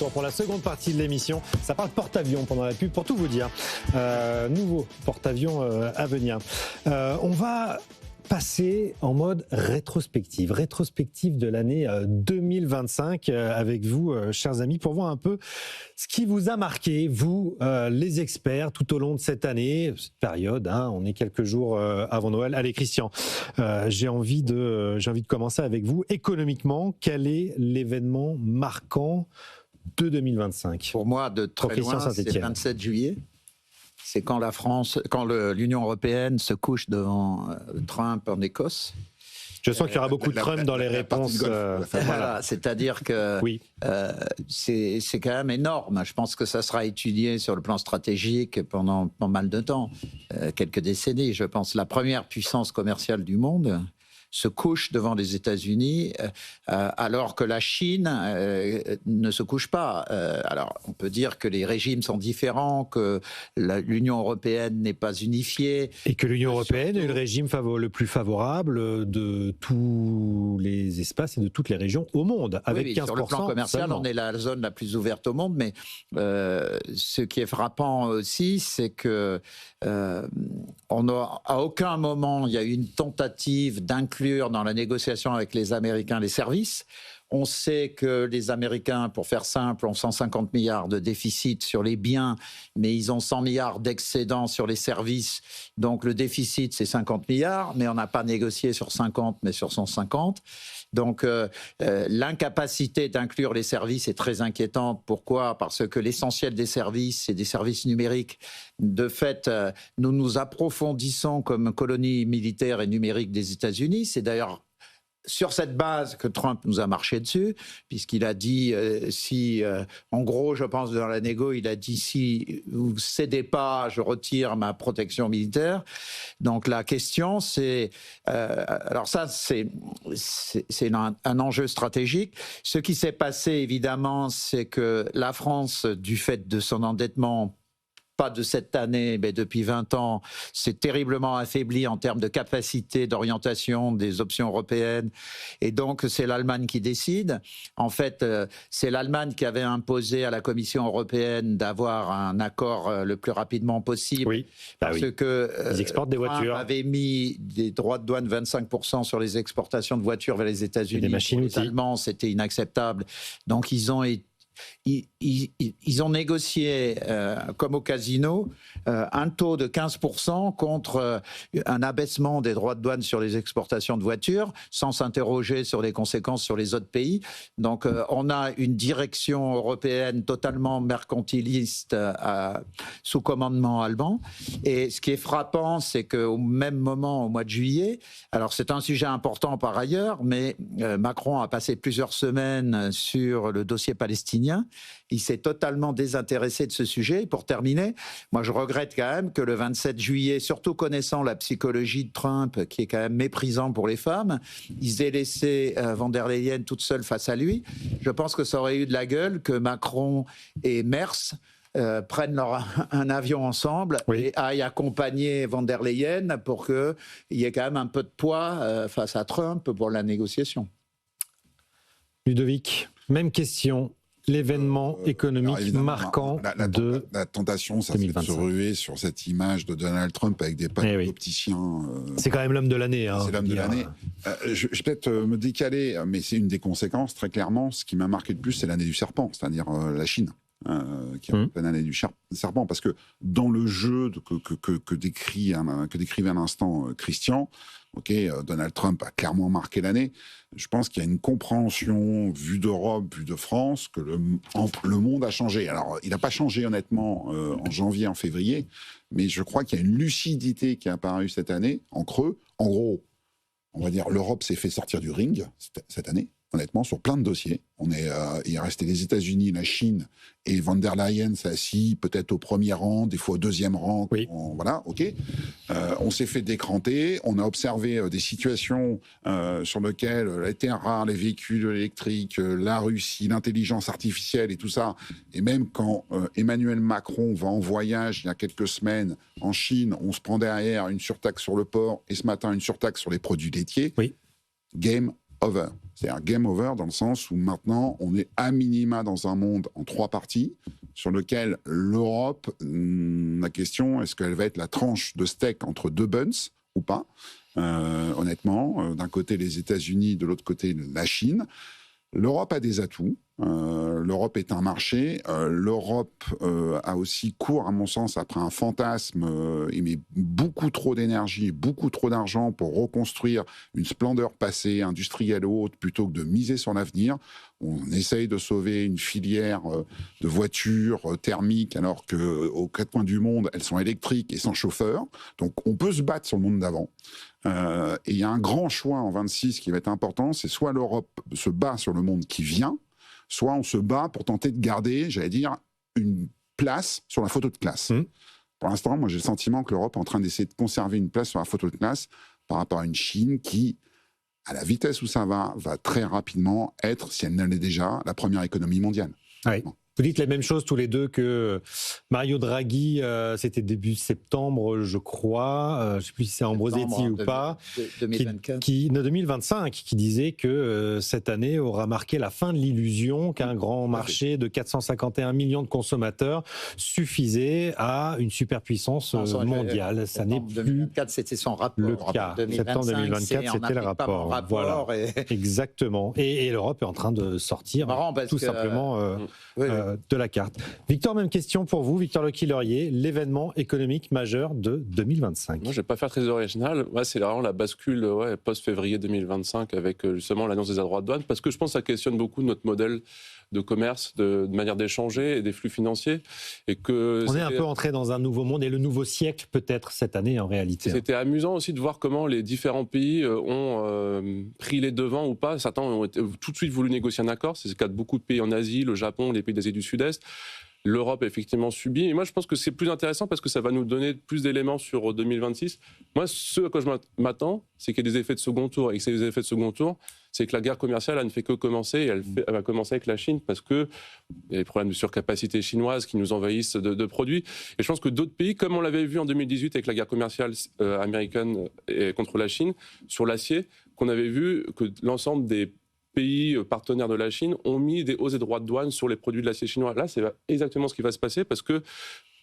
retour pour la seconde partie de l'émission. Ça parle porte-avions pendant la pub, pour tout vous dire. Nouveau porte-avions à venir. On va passer en mode rétrospective de l'année 2025 avec vous, chers amis, pour voir un peu ce qui vous a marqué, vous, les experts, tout au long de cette année, cette période. On est quelques jours avant Noël. Allez, Christian, j'ai envie de commencer avec vous. Économiquement, quel est l'événement marquant de 2025 ? Pour moi, de très loin, c'est le 27 juillet. C'est quand l'Union européenne se couche devant Trump en Écosse. Je sens qu'il y aura beaucoup de Trump dans les réponses. Voilà, c'est-à-dire que oui. C'est quand même énorme. Je pense que ça sera étudié sur le plan stratégique pendant pas mal de temps, quelques décennies. Je pense la première puissance commerciale du monde se couche devant les États-Unis, alors que la Chine ne se couche pas. Alors, on peut dire que les régimes sont différents, que l'Union européenne n'est pas unifiée. Et que l'Union européenne est le régime le plus favorable de tous les espaces et de toutes les régions au monde, avec oui, 15%. Sur le plan commercial, seulement. On est la zone la plus ouverte au monde, mais ce qui est frappant aussi, c'est que à aucun moment il y a eu une tentative d'inclure dans la négociation avec les Américains les services. On sait que les Américains, pour faire simple, ont 150 milliards de déficit sur les biens, mais ils ont 100 milliards d'excédents sur les services. Donc le déficit, c'est 50 milliards, mais on n'a pas négocié sur 50, mais sur 150. Donc l'incapacité d'inclure les services est très inquiétante. Pourquoi ? Parce que l'essentiel des services, c'est des services numériques. De fait, nous nous approfondissons comme colonie militaire et numérique des États-Unis. C'est d'ailleurs sur cette base que Trump nous a marché dessus, puisqu'il a dit, en gros, je pense, dans la négo, il a dit, si vous ne cédez pas, je retire ma protection militaire. Donc la question, c'est... alors ça, c'est un enjeu stratégique. Ce qui s'est passé, évidemment, c'est que la France, du fait de son endettement, pas de cette année, mais depuis 20 ans, s'est terriblement affaibli en termes de capacité d'orientation des options européennes. Et donc, c'est l'Allemagne qui décide. En fait, c'est l'Allemagne qui avait imposé à la Commission européenne d'avoir un accord le plus rapidement possible. Oui. Parce que ils exportent des voitures. Avait mis des droits de douane 25% sur les exportations de voitures vers les États-Unis. Des machines les Allemands, c'était inacceptable. Donc, ils ont négocié, comme au casino, un taux de 15% contre un abaissement des droits de douane sur les exportations de voitures, sans s'interroger sur les conséquences sur les autres pays. Donc on a une direction européenne totalement mercantiliste sous commandement allemand. Et ce qui est frappant, c'est qu'au même moment, au mois de juillet, alors c'est un sujet important par ailleurs, mais Macron a passé plusieurs semaines sur le dossier palestinien. Il s'est totalement désintéressé de ce sujet. Et pour terminer, moi je regrette quand même que le 27 juillet, surtout connaissant la psychologie de Trump, qui est quand même méprisant pour les femmes, ils aient laissé von der Leyen toute seule face à lui. Je pense que ça aurait eu de la gueule que Macron et Merz prennent un avion ensemble et aillent accompagner von der Leyen pour qu'il y ait quand même un peu de poids face à Trump pour la négociation. Ludovic, même question. L'événement économique marquant la tentation, ça c'est de se ruer sur cette image de Donald Trump avec des panneaux d'opticiens. C'est quand même l'homme de l'année. C'est l'homme de l'année. Je vais peut-être me décaler, mais c'est une des conséquences, très clairement. Ce qui m'a marqué le plus, c'est l'année du serpent, c'est-à-dire la Chine. Qui est l'année du serpent, parce que dans le jeu que décrivait à l'instant Christian, Donald Trump a clairement marqué l'année. Je pense qu'il y a une compréhension, vue d'Europe, vue de France, que le monde a changé. Alors, il n'a pas changé honnêtement en janvier, en février, mais je crois qu'il y a une lucidité qui est apparue cette année, en creux. En gros, on va dire, l'Europe s'est fait sortir du ring cette année. Honnêtement, sur plein de dossiers. Il est resté les États-Unis, la Chine, et von der Leyen s'est assis peut-être au premier rang, des fois au deuxième rang. Oui. Voilà, ok. On s'est fait décranter. On a observé des situations sur lesquelles les terres rares, les véhicules électriques, la Russie, l'intelligence artificielle et tout ça. Et même quand Emmanuel Macron va en voyage il y a quelques semaines en Chine, on se prend derrière une surtaxe sur le porc et ce matin une surtaxe sur les produits laitiers. Oui. Game over. C'est-à-dire game over dans le sens où maintenant, on est à minima dans un monde en 3 parties sur lequel l'Europe, la question, est-ce qu'elle va être la tranche de steak entre 2 buns ou pas? Honnêtement, d'un côté les États-Unis, de l'autre côté la Chine. L'Europe a des atouts. L'Europe est un marché. L'Europe a aussi court, à mon sens, après un fantasme. Il met beaucoup trop d'énergie et beaucoup trop d'argent pour reconstruire une splendeur passée, industrielle ou autre, plutôt que de miser sur l'avenir. On essaye de sauver une filière de voitures thermiques, alors qu'aux 4 coins du monde, elles sont électriques et sans chauffeur. Donc on peut se battre sur le monde d'avant. Et il y a un grand choix en 26 qui va être important, c'est soit l'Europe se bat sur le monde qui vient, soit on se bat pour tenter de garder, j'allais dire, une place sur la photo de classe. Pour l'instant, moi j'ai le sentiment que l'Europe est en train d'essayer de conserver une place sur la photo de classe par rapport à une Chine qui, à la vitesse où ça va très rapidement être, si elle ne l'est déjà, la première économie mondiale. Oui. Bon. Vous dites la même chose tous les deux que Mario Draghi, c'était début septembre, je crois, je ne sais plus si c'est Ambrosetti ou pas, 2024. 2025, qui disait que cette année aura marqué la fin de l'illusion qu'un grand marché de 451 millions de consommateurs suffisait à une superpuissance mondiale. Ça n'est plus 2024, c'était son rapport. le cas. Septembre 2024, c'était le rapport. Voilà. Exactement. Et l'Europe est en train de sortir tout simplement de la carte. Victor, même question pour vous, Victor Lequillerier, l'événement économique majeur de 2025. Moi, je ne vais pas faire très original. Ouais, c'est vraiment la bascule post-février 2025 avec justement l'annonce des droits de douane, parce que je pense que ça questionne beaucoup notre modèle de commerce, de manière d'échanger et des flux financiers. Et que on est un peu entré dans un nouveau monde et le nouveau siècle peut-être cette année en réalité. C'était amusant aussi de voir comment les différents pays ont pris les devants ou pas. Certains ont tout de suite voulu négocier un accord. C'est le cas de beaucoup de pays en Asie, le Japon, les pays d'Asie du Sud-Est. L'Europe, effectivement, subit. Et moi, je pense que c'est plus intéressant parce que ça va nous donner plus d'éléments sur 2026. Moi, ce à quoi je m'attends, c'est qu'il y ait des effets de second tour. Et que ces effets de second tour, c'est que la guerre commerciale, elle ne fait que commencer. Et elle va commencer avec la Chine parce qu'il y a des problèmes de surcapacité chinoise qui nous envahissent de produits. Et je pense que d'autres pays, comme on l'avait vu en 2018 avec la guerre commerciale américaine contre la Chine, sur l'acier, qu'on avait vu que l'ensemble des pays partenaires de la Chine ont mis des hausses des droits de douane sur les produits de l'acier chinois. Là, c'est exactement ce qui va se passer parce que,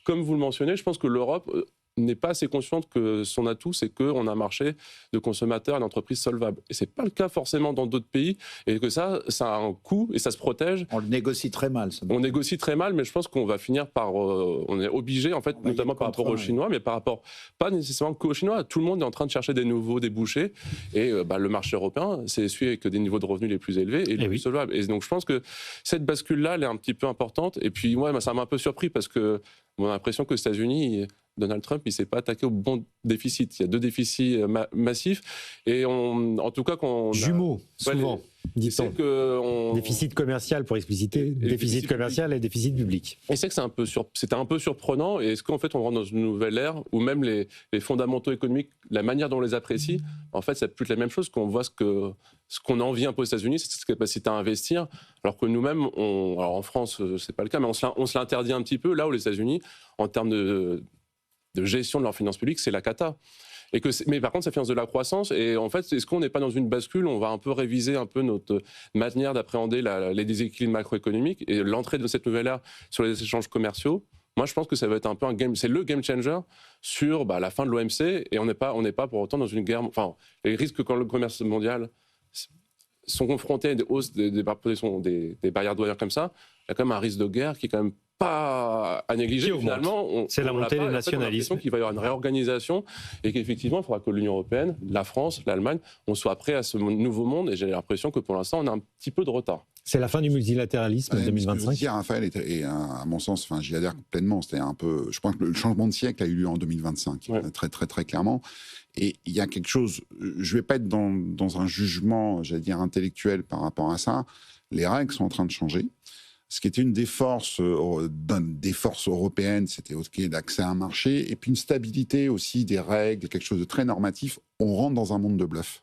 comme vous le mentionnez, je pense que l'Europe n'est pas assez consciente que son atout, c'est qu'on a un marché de consommateurs et d'entreprises solvables. Et ce n'est pas le cas forcément dans d'autres pays, et que ça a un coût et ça se protège. On le négocie très mal. On négocie très mal, mais je pense qu'on va finir par... on est obligé, en fait, notamment par rapport aux Chinois, mais par rapport, pas nécessairement qu'aux Chinois. Tout le monde est en train de chercher des nouveaux débouchés, et le marché européen, c'est celui avec des niveaux de revenus les plus élevés et les plus solvables. Et donc je pense que cette bascule-là, elle est un petit peu importante. Et puis moi, ça m'a un peu surpris, parce que on a l'impression qu'aux États-Unis, Donald Trump, il ne s'est pas attaqué au bon déficit. Il y a 2 déficits massifs. Et en tout cas, jumeaux, souvent, dit-on. Déficit commercial, pour expliciter, déficit commercial et déficit public. Et c'est que c'était un peu surprenant. Et est-ce qu'en fait, on rentre dans une nouvelle ère où même les fondamentaux économiques, la manière dont on les apprécie, en fait, c'est plus la même chose, qu'on voit ce qu'on envie un peu aux États-Unis, c'est cette capacité à investir, alors que nous-mêmes, alors en France, c'est pas le cas, mais on se l'interdit un petit peu, là où les États-Unis, en termes de gestion de leurs finances publiques, c'est la cata. Mais par contre, ça finance de la croissance. Et en fait, est-ce qu'on n'est pas dans une bascule? On va un peu réviser un peu notre manière d'appréhender les déséquilibres macroéconomiques et l'entrée de cette nouvelle ère sur les échanges commerciaux. Moi, je pense que ça va être un peu c'est le game changer sur la fin de l'OMC. Et on n'est pas pour autant dans une guerre. Enfin, les risques quand le commerce mondial sont confrontés à des hausses des barrières douanières comme ça, il y a quand même un risque de guerre qui est quand même pas à négliger. Finalement, c'est la montée des nationalismes. On a l'impression qu'il va y avoir une réorganisation et qu'effectivement, il faudra que l'Union européenne, la France, l'Allemagne, on soit prêts à ce nouveau monde. Et j'ai l'impression que pour l'instant, on a un petit peu de retard. C'est la fin du multilatéralisme en 2025. Ce que vous dire, Raphaël, et à mon sens, j'y adhère pleinement. C'était un peu, je pense que le changement de siècle a eu lieu en 2025, très, très, très clairement. Et il y a quelque chose, je ne vais pas être dans un jugement, j'allais dire, intellectuel par rapport à ça. Les règles sont en train de changer. Ce qui était une des forces européennes, c'était l'accès à un marché, et puis une stabilité aussi des règles, quelque chose de très normatif. On rentre dans un monde de bluff.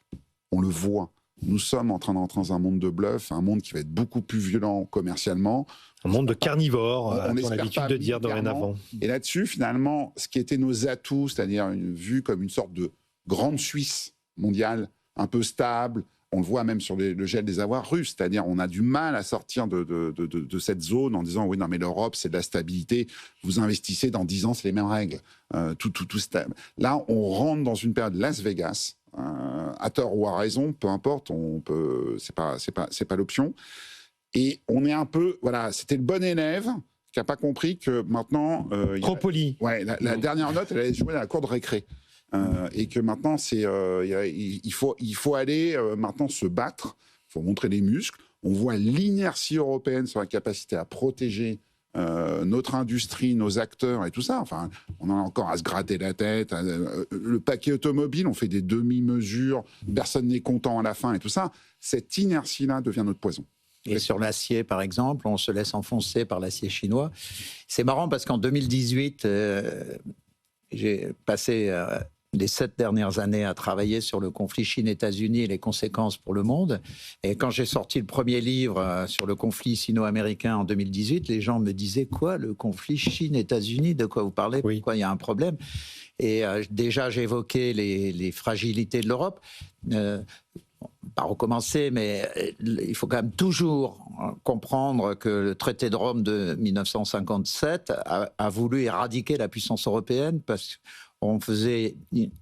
On le voit. Nous sommes en train d'entrer dans un monde de bluff, un monde qui va être beaucoup plus violent commercialement. Un monde de carnivores, on a l'habitude de dire dorénavant. Et là-dessus, finalement, ce qui était nos atouts, c'est-à-dire vu comme une sorte de grande Suisse mondiale, un peu stable, On le voit même sur le gel des avoirs russes, c'est-à-dire on a du mal à sortir de cette zone en disant oui, non, mais l'Europe, c'est de la stabilité, vous investissez dans 10 ans, c'est les mêmes règles. Là, on rentre dans une période Las Vegas, à tort ou à raison, peu importe, c'est pas l'option. Et on est un peu, voilà, c'était le bon élève qui n'a pas compris que maintenant... Trop poli. Ouais, la dernière note, elle allait jouer à la cour de récré. Et que maintenant, il faut aller maintenant se battre, il faut montrer les muscles. On voit l'inertie européenne sur la capacité à protéger notre industrie, nos acteurs et tout ça. Enfin, on en a encore à se gratter la tête. Le paquet automobile, on fait des demi-mesures, personne n'est content à la fin et tout ça. Cette inertie-là devient notre poison. Et sur l'acier, par exemple, on se laisse enfoncer par l'acier chinois. C'est marrant parce qu'en 2018, j'ai passé les 7 dernières années à travailler sur le conflit Chine-États-Unis et les conséquences pour le monde. Et quand j'ai sorti le premier livre sur le conflit sino-américain en 2018, les gens me disaient « Quoi, le conflit Chine-États-Unis? De quoi vous parlez? Oui. Pourquoi il y a un problème ?» Et déjà, j'évoquais les fragilités de l'Europe. Pas recommencer, mais il faut quand même toujours comprendre que le traité de Rome de 1957 a voulu éradiquer la puissance européenne parce qu'on faisait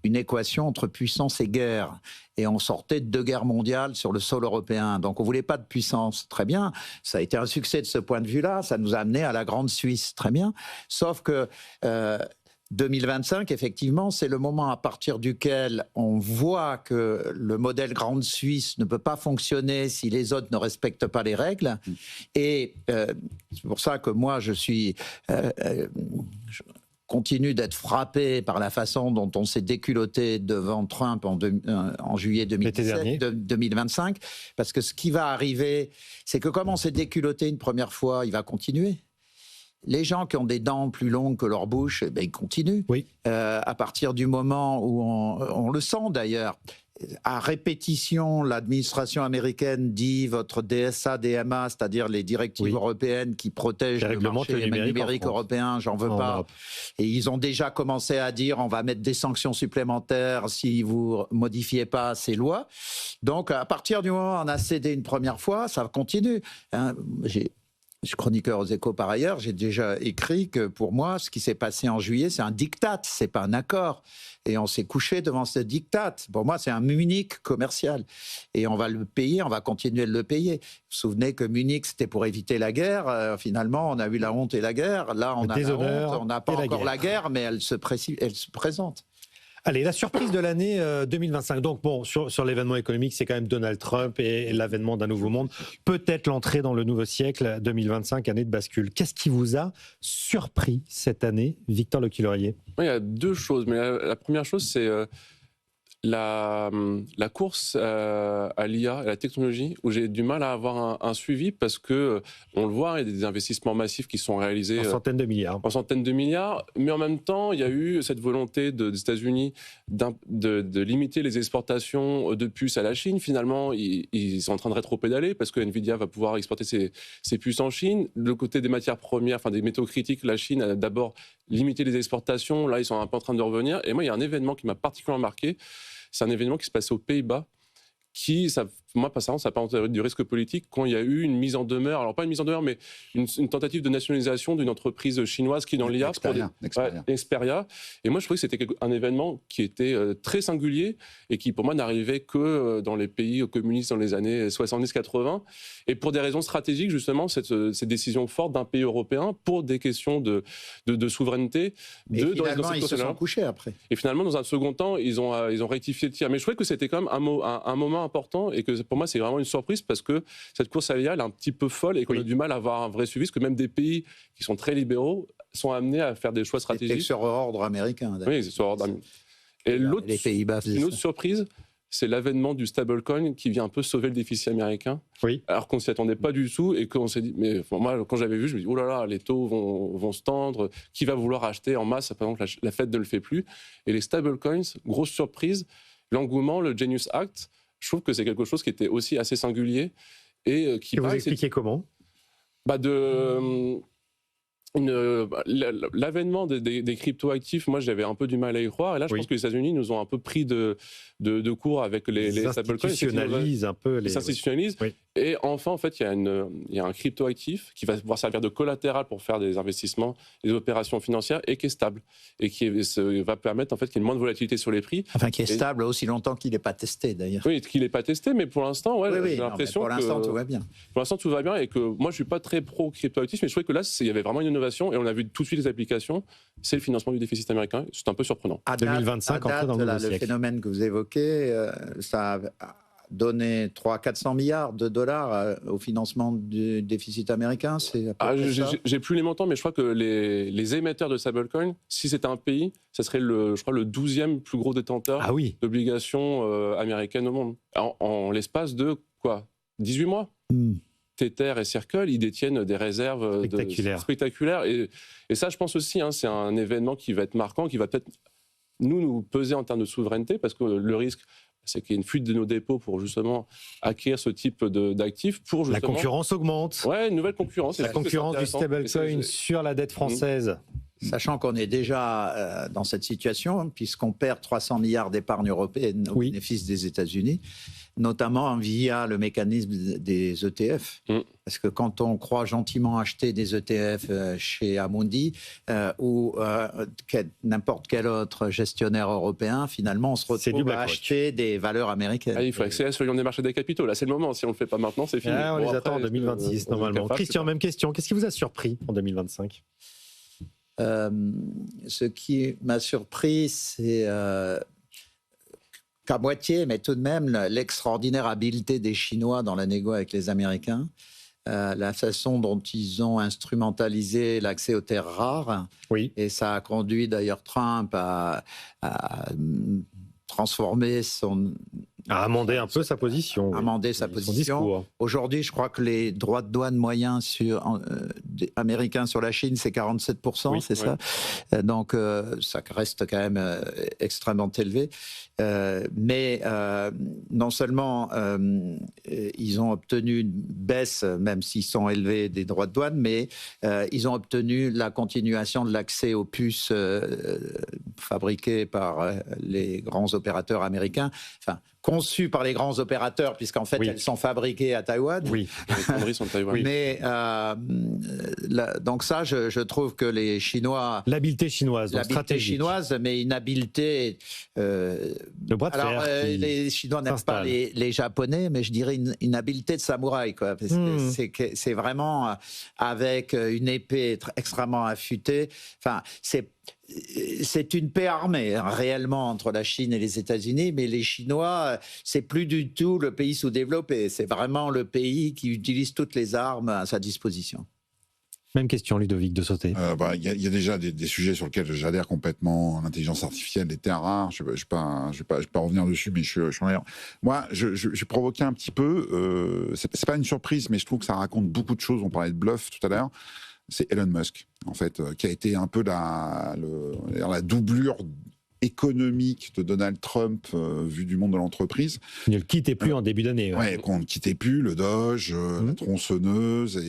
une équation entre puissance et guerre. Et on sortait de 2 guerres mondiales sur le sol européen. Donc on ne voulait pas de puissance. Très bien. Ça a été un succès de ce point de vue-là. Ça nous a amené à la Grande Suisse. Très bien. Sauf que... 2025, effectivement, c'est le moment à partir duquel on voit que le modèle Grande Suisse ne peut pas fonctionner si les autres ne respectent pas les règles. Et c'est pour ça que moi, je continue d'être frappé par la façon dont on s'est déculotté devant Trump en juillet 2025. Parce que ce qui va arriver, c'est que comme on s'est déculotté une première fois, il va continuer. Les gens qui ont des dents plus longues que leur bouche, ils continuent. Oui. À partir du moment où on le sent d'ailleurs, à répétition, l'administration américaine dit votre DSA, DMA, c'est-à-dire les directives européennes qui protègent le marché numérique européen, j'en veux pas. Europe. Et ils ont déjà commencé à dire on va mettre des sanctions supplémentaires si vous modifiez pas ces lois. Donc à partir du moment où on a cédé une première fois, ça continue. Je suis chroniqueur aux Échos par ailleurs, j'ai déjà écrit que pour moi, ce qui s'est passé en juillet, c'est un diktat, c'est pas un accord. Et on s'est couché devant ce diktat. Pour moi, c'est un Munich commercial. Et on va le payer, on va continuer de le payer. Vous vous souvenez que Munich, c'était pour éviter la guerre. Finalement, on a eu la honte et la guerre. Là, on a la honte, on n'a pas encore la guerre, mais elle se présente. Allez, la surprise de l'année 2025. Donc bon, sur l'événement économique, c'est quand même Donald Trump et l'avènement d'un nouveau monde. Peut-être l'entrée dans le nouveau siècle 2025, année de bascule. Qu'est-ce qui vous a surpris cette année, Victor Lequillerier? Il y a 2 choses. Mais la première chose, c'est la course à l'IA, à la technologie, où j'ai du mal à avoir un suivi parce que on le voit, il y a des investissements massifs qui sont réalisés en centaines de milliards. En centaines de milliards, mais en même temps, il y a eu cette volonté des États-Unis de limiter les exportations de puces à la Chine. Finalement, ils sont en train de rétro-pédaler parce que Nvidia va pouvoir exporter ses puces en Chine. Le côté des matières premières, enfin des métaux critiques, la Chine a d'abord limité les exportations. Là, ils sont un peu en train de revenir. Et moi, il y a un événement qui m'a particulièrement marqué. C'est un événement qui se passait aux Pays-Bas, moi, ça n'a pas du risque politique, quand il y a eu une mise en demeure, alors pas une mise en demeure, mais une tentative de nationalisation d'une entreprise chinoise qui est dans l'IA. Xperia. Et moi, je trouvais que c'était un événement qui était très singulier et qui, pour moi, n'arrivait que dans les pays communistes dans les années 70-80. Et pour des raisons stratégiques, justement, cette décision forte d'un pays européen pour des questions de souveraineté. Et finalement, ils se sont couchés après. Et finalement, dans un second temps, ils ont rectifié le tir. Mais je trouvais que c'était quand même un moment important et que pour moi, c'est vraiment une surprise parce que cette course à l'IA, elle est un petit peu folle et qu'on a du mal à avoir un vrai suivi, parce que même des pays qui sont très libéraux sont amenés à faire des choix stratégiques. C'était sur ordre américain. Oui, c'est sur ordre américain. Et les Pays-Bas, une autre surprise, c'est l'avènement du stablecoin qui vient un peu sauver le déficit américain. Oui. Alors qu'on ne s'y attendait pas du tout et qu'on s'est dit, mais moi, quand j'avais vu, je me dis, oh là là, les taux vont se tendre, qui va vouloir acheter en masse? Par exemple, la Fed ne le fait plus. Et les stablecoins, grosse surprise, l'engouement, le Genius Act, je trouve que c'est quelque chose qui était aussi assez singulier. Et qui vous expliquez comment? l'avènement des crypto-actifs, moi j'avais un peu du mal à y croire. Et là, je pense que les États-Unis nous ont un peu pris de court avec les stablecoins. Ils institutionnalisent un peu. Ils s'institutionnalisent. Oui. Et enfin, en fait, il y a un crypto-actif qui va pouvoir servir de collatéral pour faire des investissements, des opérations financières, et qui est stable. Et qui va permettre en fait, qu'il y ait une moins de volatilité sur les prix. Enfin, qui est stable aussi longtemps qu'il n'est pas testé, d'ailleurs. Oui, qu'il n'est pas testé, mais pour l'instant, j'ai l'impression que... Pour l'instant, tout va bien. Pour l'instant, tout va bien, et que moi, je ne suis pas très pro-crypto-actif, mais je trouvais que là, il y avait vraiment une innovation, et on a vu tout de suite les applications. C'est le financement du déficit américain. C'est un peu surprenant. À 2025, à date, dans le siècle. phénomène que vous évoquez, ça a donné 300-400 milliards de dollars au financement du déficit américain. J'ai plus les montants, mais je crois que les émetteurs de stablecoin, si c'était un pays, ça serait le 12e plus gros détenteur d'obligations américaines au monde. En l'espace de 18 mois. Tether et Circle, ils détiennent des réserves spectaculaires. Et ça, je pense aussi, c'est un événement qui va être marquant, qui va peut-être nous peser en termes de souveraineté, parce que le risque, c'est qu'il y ait une fuite de nos dépôts pour justement acquérir ce type d'actifs. La concurrence augmente. Ouais, une nouvelle concurrence. La concurrence du stablecoin sur la dette française. Sachant qu'on est déjà dans cette situation, puisqu'on perd 300 milliards d'épargne européenne au bénéfice des États-Unis, notamment via le mécanisme des ETF. Parce que quand on croit gentiment acheter des ETF chez Amundi ou n'importe quel autre gestionnaire européen, finalement, on se retrouve à acheter des valeurs américaines. Il faut accéder sur des marchés des capitaux. Là, c'est le moment. Si on ne le fait pas maintenant, c'est fini. On les attend en 2026, normalement. Christian, même question. Qu'est-ce qui vous a surpris en 2025 ? Ce qui m'a surpris, c'est qu'à moitié, mais tout de même, l'extraordinaire habileté des Chinois dans la négo avec les Américains, la façon dont ils ont instrumentalisé l'accès aux terres rares, et ça a conduit d'ailleurs Trump à transformer à amender un peu sa position. Amender sa position. Aujourd'hui, je crois que les droits de douane moyens américains sur la Chine, c'est 47%, c'est ça. Donc, ça reste quand même extrêmement élevé. Mais non seulement ils ont obtenu une baisse, même s'ils sont élevés, des droits de douane, mais ils ont obtenu la continuation de l'accès aux puces fabriquées par les grands opérateurs américains. Enfin, conçues par les grands opérateurs, puisqu'en fait, elles sont fabriquées à Taïwan. Les fonderies sont de Taïwan. Mais donc ça, je trouve que les Chinois... L'habileté chinoise, chinoise, mais une habileté... le bras de fer les Chinois n'aiment pas les Japonais, mais je dirais une habileté de samouraï, quoi. C'est vraiment avec une épée extrêmement affûtée. Enfin, c'est une paix armée, réellement, entre la Chine et les États-Unis, mais les Chinois, c'est plus du tout le pays sous-développé. C'est vraiment le pays qui utilise toutes les armes à sa disposition. Même question, Ludovic, de sauter. Il y a déjà des sujets sur lesquels j'adhère complètement. L'intelligence artificielle, les terres rares, je ne vais pas revenir dessus, mais je suis en l'air. Moi, j'ai provoqué un petit peu, c'est pas une surprise, mais je trouve que ça raconte beaucoup de choses. On parlait de bluff tout à l'heure. C'est Elon Musk, en fait, qui a été un peu la doublure économique de Donald Trump vu du monde de l'entreprise. Il ne le quittait plus en début d'année. Qu'on ne quittait plus, le Doge, la tronçonneuse,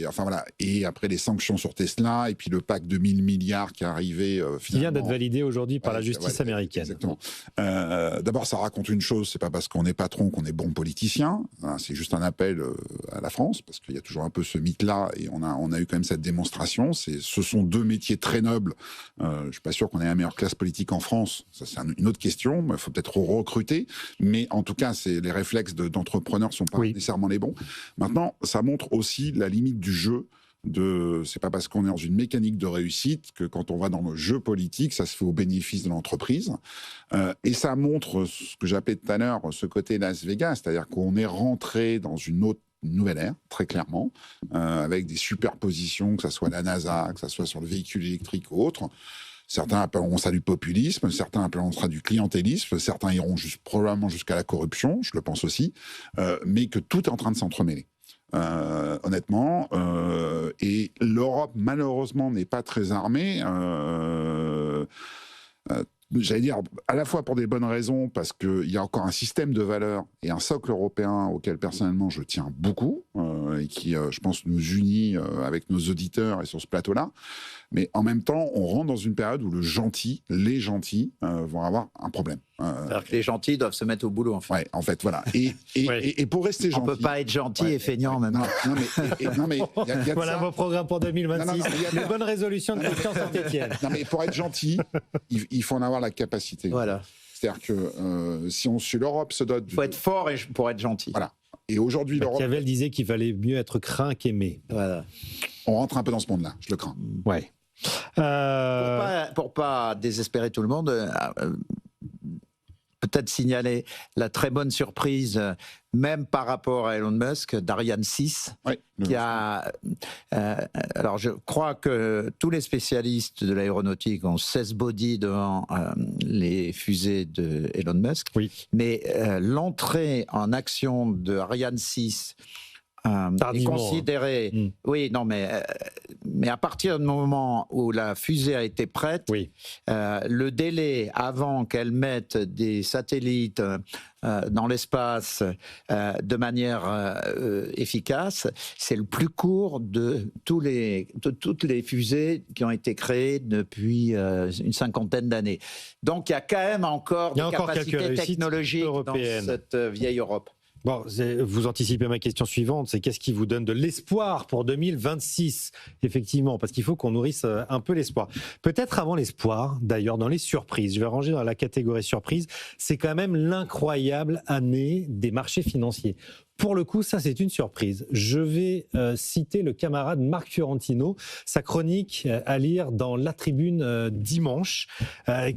et après les sanctions sur Tesla, et puis le pack de 1000 milliards qui est arrivé finalement. Qui vient d'être validé aujourd'hui par la justice américaine. Exactement. D'abord, ça raconte une chose, c'est pas parce qu'on est patron qu'on est bon politicien, c'est juste un appel à la France, parce qu'il y a toujours un peu ce mythe-là, et on a eu quand même cette démonstration. Ce sont deux métiers très nobles. Je suis pas sûr qu'on ait la meilleure classe politique en France. C'est une autre question, il faut peut-être recruter, mais en tout cas, les réflexes d'entrepreneurs ne sont pas nécessairement les bons. Maintenant, ça montre aussi la limite du jeu. C'est pas parce qu'on est dans une mécanique de réussite que quand on va dans le jeu politique, ça se fait au bénéfice de l'entreprise. Et ça montre ce que j'appelais tout à l'heure, ce côté Las Vegas, c'est-à-dire qu'on est rentré dans une nouvelle ère, très clairement, avec des superpositions, que ce soit la NASA, que ce soit sur le véhicule électrique ou autre. Certains appelleront ça du populisme, certains appelleront ça du clientélisme, certains iront probablement jusqu'à la corruption, je le pense aussi, mais que tout est en train de s'entremêler. Honnêtement, et l'Europe, malheureusement, n'est pas très armée. j'allais dire, à la fois pour des bonnes raisons, parce qu'il y a encore un système de valeurs et un socle européen auquel personnellement je tiens beaucoup, et qui, je pense, nous unit avec nos auditeurs et sur ce plateau-là. Mais en même temps, on rentre dans une période où les gentils vont avoir un problème. Alors que les gentils doivent se mettre au boulot, en fait. Ouais, en fait, voilà. Et pour rester gentil... On ne peut pas être gentil et feignant en même temps. Non, mais il y a de Voilà ça. vos programmes pour 2026. Les bonnes résolutions de Christian Saint-Etienne. Non, mais pour être gentil, il faut en avoir la capacité. Voilà. C'est-à-dire que si l'Europe se dote... Il faut être fort pour être gentil. Voilà. Et aujourd'hui, l'Europe... Machiavel disait qu'il valait mieux être craint qu'aimé. Voilà. On rentre un peu dans ce monde-là, je le crains. Ouais. Pour pas désespérer tout le monde, peut-être signaler la très bonne surprise, même par rapport à Elon Musk, d'Ariane 6, Oui, qui a... alors, je crois que tous les spécialistes de l'aéronautique ont cesse body devant les fusées de Elon Musk. Oui. Mais l'entrée en action de Ariane 6... est considéré. Oui, non, mais à partir du moment où la fusée a été prête, oui. Le délai avant qu'elle mette des satellites dans l'espace de manière efficace, c'est le plus court de toutes les fusées qui ont été créées depuis une cinquantaine d'années. Donc il y a quand même encore des capacités technologiques européennes dans cette vieille Europe. Bon, vous anticipez ma question suivante, c'est qu'est-ce qui vous donne de l'espoir pour 2026 ? Effectivement, parce qu'il faut qu'on nourrisse un peu l'espoir. Peut-être avant l'espoir, d'ailleurs, dans les surprises, je vais ranger dans la catégorie surprise, c'est quand même l'incroyable année des marchés financiers. Pour le coup, ça, c'est une surprise. Je vais citer le camarade Marc Fiorentino, sa chronique à lire dans La Tribune dimanche,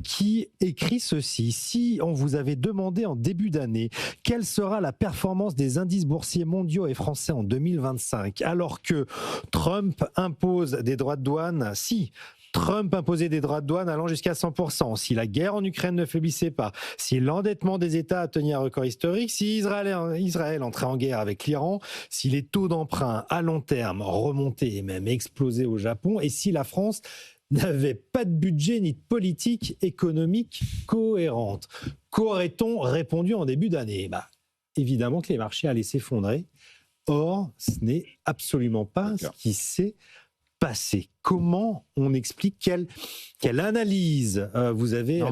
qui écrit ceci. Si on vous avait demandé en début d'année quelle sera la performance des indices boursiers mondiaux et français en 2025, alors que Trump impose des droits de douane, Trump imposait des droits de douane allant jusqu'à 100%, si la guerre en Ukraine ne faiblissait pas, si l'endettement des États atteignait un record historique, si Israël entrait en guerre avec l'Iran, si les taux d'emprunt à long terme remontaient et même explosaient au Japon, et si la France n'avait pas de budget ni de politique économique cohérente. Qu'aurait-on répondu en début d'année ? Évidemment que les marchés allaient s'effondrer. Or, ce n'est absolument pas ce qui s'est passé. Comment on explique quelle analyse vous avez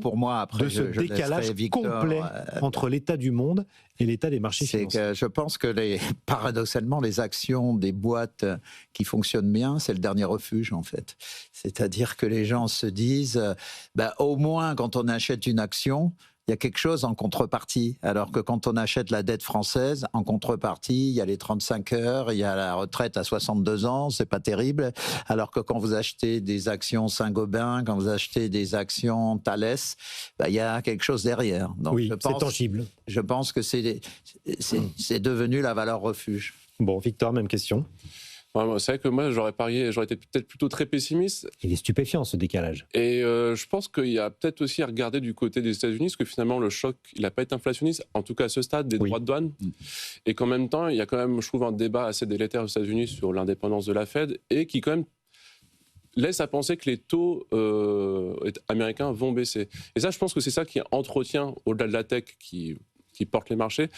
pour moi, après, de ce décalage complet entre l'état du monde et l'état des marchés financiers? C'est que je pense que paradoxalement, les actions des boîtes qui fonctionnent bien, c'est le dernier refuge en fait. C'est-à-dire que les gens se disent, au moins quand on achète une action, il y a quelque chose en contrepartie. Alors que quand on achète la dette française, en contrepartie, il y a les 35 heures, il y a la retraite à 62 ans, c'est pas terrible. Alors que quand vous achetez des actions Saint-Gobain, quand vous achetez des actions Thales, il y a quelque chose derrière. Donc, oui, c'est tangible. Je pense que c'est devenu la valeur refuge. Bon, Victor, même question. C'est vrai que moi, j'aurais été peut-être plutôt très pessimiste. Il est stupéfiant, ce décalage. Et je pense qu'il y a peut-être aussi à regarder du côté des États-Unis, parce que finalement, le choc, il n'a pas été inflationniste, en tout cas à ce stade, des droits de douane. Et qu'en même temps, il y a quand même, je trouve, un débat assez délétère aux États-Unis sur l'indépendance de la Fed, et qui quand même laisse à penser que les taux américains vont baisser. Et ça, je pense que c'est ça qui entretient, au-delà de la tech, qui porte les marchés,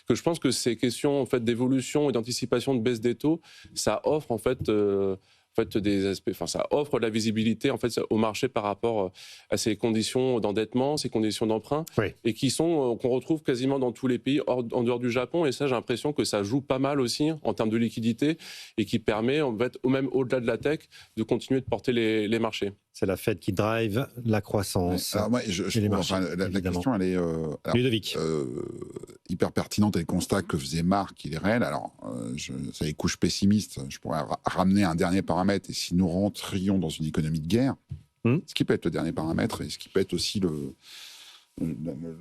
que je pense que ces questions en fait, d'évolution et d'anticipation de baisse des taux, ça offre en fait des aspects, ça offre de la visibilité en fait au marché par rapport à ces conditions d'endettement, ces conditions d'emprunt, et qu'on retrouve quasiment dans tous les pays en dehors du Japon. Et ça, j'ai l'impression que ça joue pas mal aussi en termes de liquidité et qui permet en fait, même au-delà de la tech, de continuer de porter les marchés. C'est la Fed qui drive la croissance. Alors moi, la question, elle est Ludovic. Hyper pertinente et le constat que faisait Marc, il est réel. Alors, ça les couches pessimistes. Je pourrais ramener un dernier paramètre. Et si nous rentrions dans une économie de guerre, ce qui peut être le dernier paramètre et ce qui peut être aussi le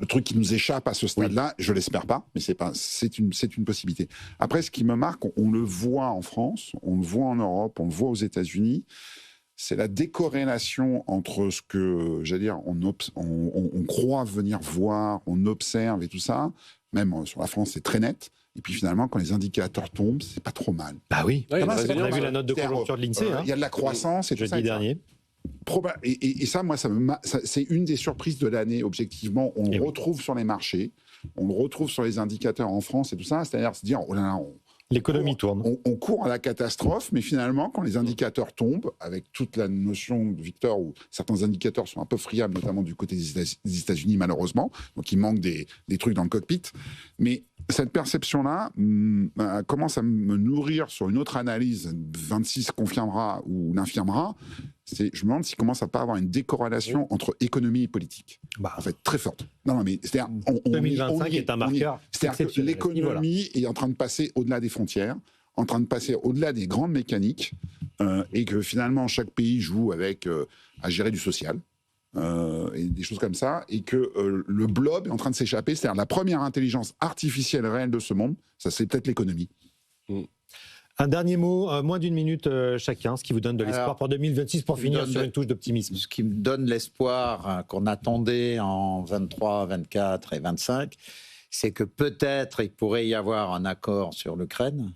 truc qui nous échappe à ce stade-là, je l'espère pas, mais c'est une possibilité. Après, ce qui me marque, on le voit en France, on le voit en Europe, on le voit aux États-Unis. C'est la décorrélation entre ce que, j'allais dire, on croit venir voir, on observe et tout ça. Même sur la France, c'est très net. Et puis finalement, quand les indicateurs tombent, c'est pas trop mal. Bah oui. On a vu la note de conjoncture de l'INSEE. Il y a de la croissance et tout ça. Jeudi dernier. Et ça, moi, c'est une des surprises de l'année, objectivement. On le retrouve sur les marchés, on le retrouve sur les indicateurs en France et tout ça. C'est-à-dire se dire, oh là là, l'économie tourne. On court à la catastrophe, mais finalement, quand les indicateurs tombent, avec toute la notion de Victor, où certains indicateurs sont un peu friables, notamment du côté des États-Unis, malheureusement, donc il manque des trucs dans le cockpit. Mais cette perception-là commence à me nourrir sur une autre analyse. 26 confirmera ou l'infirmera. Je me demande s'il commence à pas avoir une décorrélation entre économie et politique. En fait, très forte. Non, mais c'est-à-dire, 2025 est un marqueur. C'est-à-dire que l'économie est en train de passer au-delà des frontières, en train de passer au-delà des grandes mécaniques, et que finalement chaque pays joue avec à gérer du social. Et des choses comme ça, et que le blob est en train de s'échapper, c'est-à-dire la première intelligence artificielle réelle de ce monde, ça c'est peut-être l'économie. Un dernier mot, moins d'une minute chacun, ce qui vous donne de l'espoir pour 2026, pour finir sur une touche d'optimisme. Ce qui me donne l'espoir qu'on attendait en 23, 24 et 25, c'est que peut-être il pourrait y avoir un accord sur l'Ukraine.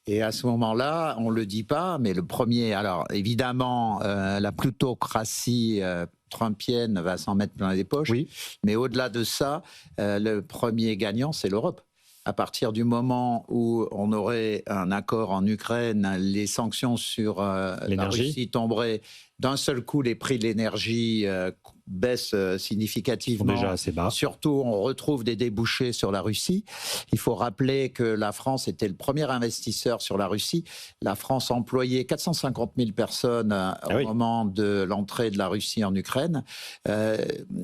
Et à ce moment-là, on ne le dit pas, mais le premier... Alors, évidemment, la plutocratie trumpienne va s'en mettre plein les poches. Oui. Mais au-delà de ça, le premier gagnant, c'est l'Europe. À partir du moment où on aurait un accord en Ukraine, les sanctions sur la Russie tomberaient. D'un seul coup, les prix de l'énergie baissent significativement. Déjà assez bas. Surtout, on retrouve des débouchés sur la Russie. Il faut rappeler que la France était le premier investisseur sur la Russie. La France employait 450 000 personnes au moment de l'entrée de la Russie en Ukraine.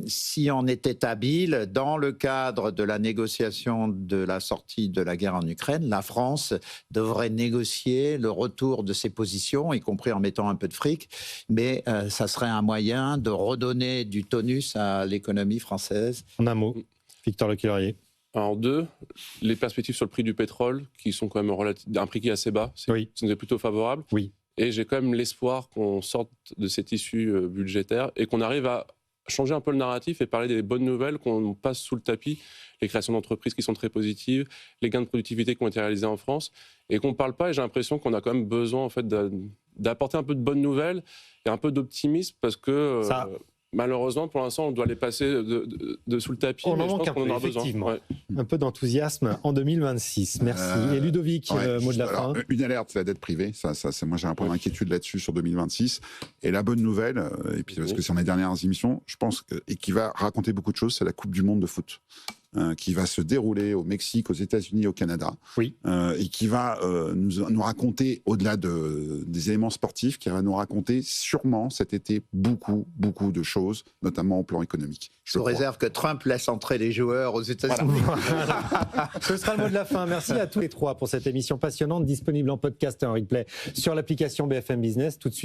Si on était habile, dans le cadre de la négociation de la sortie de la guerre en Ukraine, la France devrait négocier le retour de ses positions, y compris en mettant un peu de fric, mais ça serait un moyen de redonner du tonus à l'économie française. En un mot, Victor Lequillerier. En deux, les perspectives sur le prix du pétrole, qui sont quand même un prix qui est assez bas, ça nous est plutôt favorable. Oui. Et j'ai quand même l'espoir qu'on sorte de cette issue budgétaire et qu'on arrive à changer un peu le narratif et parler des bonnes nouvelles, qu'on passe sous le tapis, les créations d'entreprises qui sont très positives, les gains de productivité qui ont été réalisés en France, et qu'on ne parle pas, et j'ai l'impression qu'on a quand même besoin en fait, d'apporter un peu de bonnes nouvelles et un peu d'optimisme, parce que malheureusement, pour l'instant, on doit les passer de sous le tapis. On en manque un peu, effectivement. Un peu d'enthousiasme en 2026. Merci. Et Ludovic, mot de la fin. Une alerte, c'est la dette privée. Moi, j'ai un point d'inquiétude là-dessus sur 2026. Et la bonne nouvelle, et puis parce que c'est mes dernières émissions, je pense, et qui va raconter beaucoup de choses, c'est la Coupe du Monde de foot. Qui va se dérouler au Mexique, aux États-Unis, au Canada, et qui va nous raconter, au-delà des éléments sportifs, qui va nous raconter sûrement cet été beaucoup de choses, notamment au plan économique. Sous réserve que Trump laisse entrer les joueurs aux États-Unis. Voilà. Ce sera le mot de la fin. Merci à tous les trois pour cette émission passionnante, disponible en podcast et en replay sur l'application BFM Business. Tout de suite.